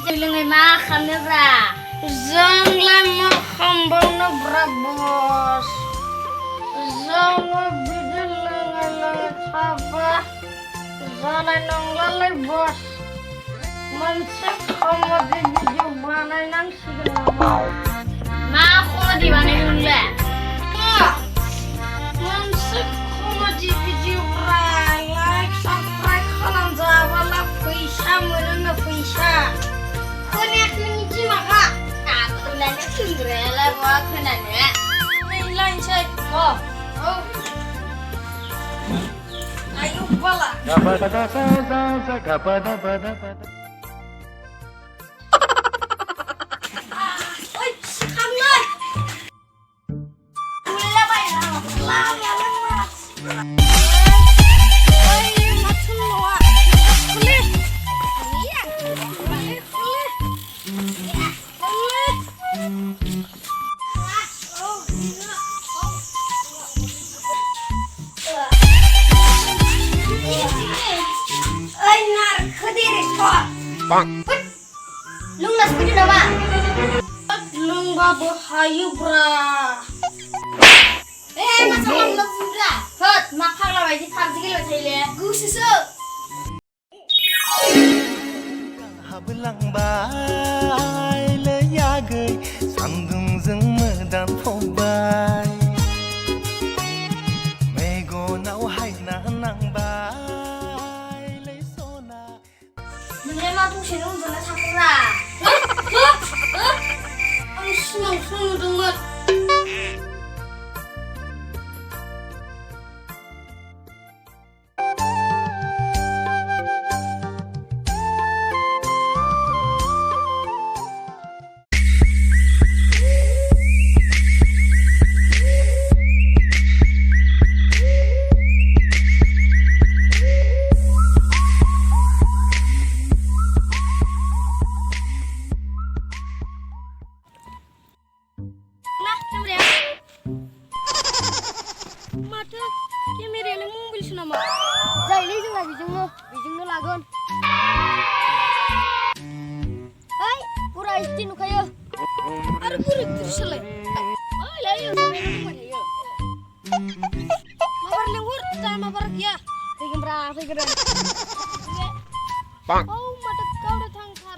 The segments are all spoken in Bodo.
Jangan makan ya, Bra. Jangan makan bau bra bos. Jangan bikin lengan apa. Jangan nonglalai bos. Mansek kamu di video mana nang sih mau. Mau di mana dulu lah? Mansek kamu di video like subscribe kalam jawab lah paisa mana paisa. Konek menci maka. Aku nanya sendirilah buat nanya. Lain cek. Oh. Ayo bala. Lung nas video nama. Lung babu hayu bra. Masalah lung bra. Hot, makan lah wajib hamsi kilo cile. Gus susu. हाबलांबाय लैयागै सान्दुंजों मोदानफबबाय मेगनाव हायना नांबाय लै सना नोंलाय मा दसेनो उन्दुना थाखोरा? आं सिमांसो नुदोंमोन. Mata kameranya mobil nama. Zaili juga bijungnya lagon. Hai, pura istinu kayo. Ada pura terselai. Oh, layo sampai rumah ya. Mabar lengur, tak mabar ya. Fikir berapa fikiran? Oh, mata kau datang kar.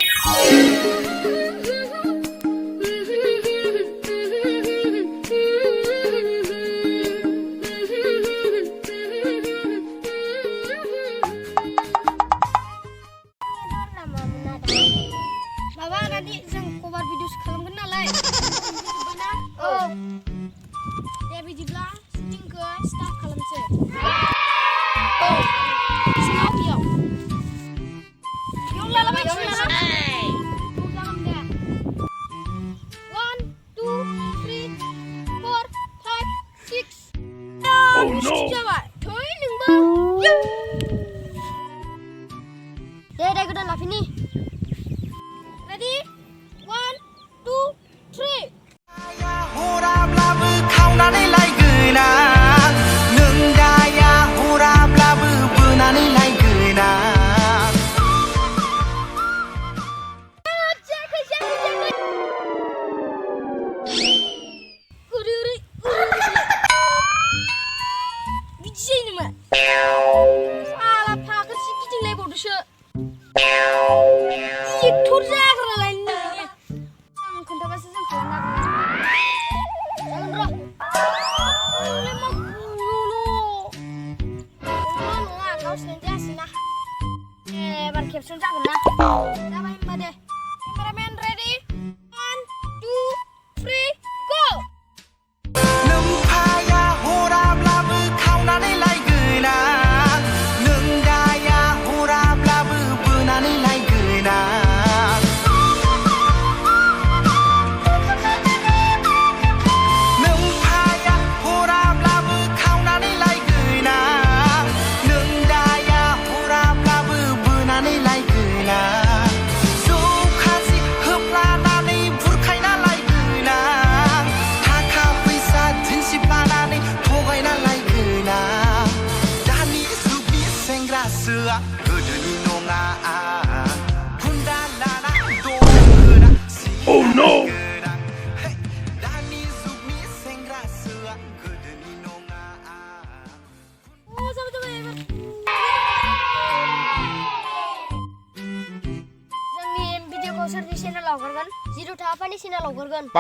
Baba nanti जों cover video खालामगोन नालाय. Oh, दे बिदिब्ला शुटिंखौ स्टार्ट खालामसै. सिङाव बेयाव लालाबाय जागोन दे. 1 2 3 4 5 6 Oh no जाबाय. थै नोंबो. deh godan lafini. Ready 1 2 3 हराब्लाबो खावनानै लायगोन आं नों दाया हराब्लाबो बोनानै लायगोन आं बिदि जायो नामा? साला फाखोरसो गिदिंलायबावदोसो. एक्टर जाग्रालाय नोंनि. आं खोन्थाबासो जों खालामनो हागोन ना? जागोन र'. आंलाय मा बुंनो? नङा गावसोरनो जायासैना. एबार खेबसेनो जागोन ना? जाबाय होनबा दे. केमेरामेन रेडि 1 2 3 गो. नों फाया हराब्लाबो खावनानै लायगोन आं नों दाया हराब्लाबो बोनानै लायगोन आं नों फाया हराब्लाबो खावनानै लायगोन आं नों दाया हराब्लाबो बोनानै लायगोन आं जौ खाजि होफ्लानानै बुरखायना लायगोन आं थाखा फैसा दिन्थिफ्लानानै थगायना लायगोन आं दानि जुगनि सेंग्रासोआ गोदोनि नङा जिर'था बायदिसिना लावगोरगोन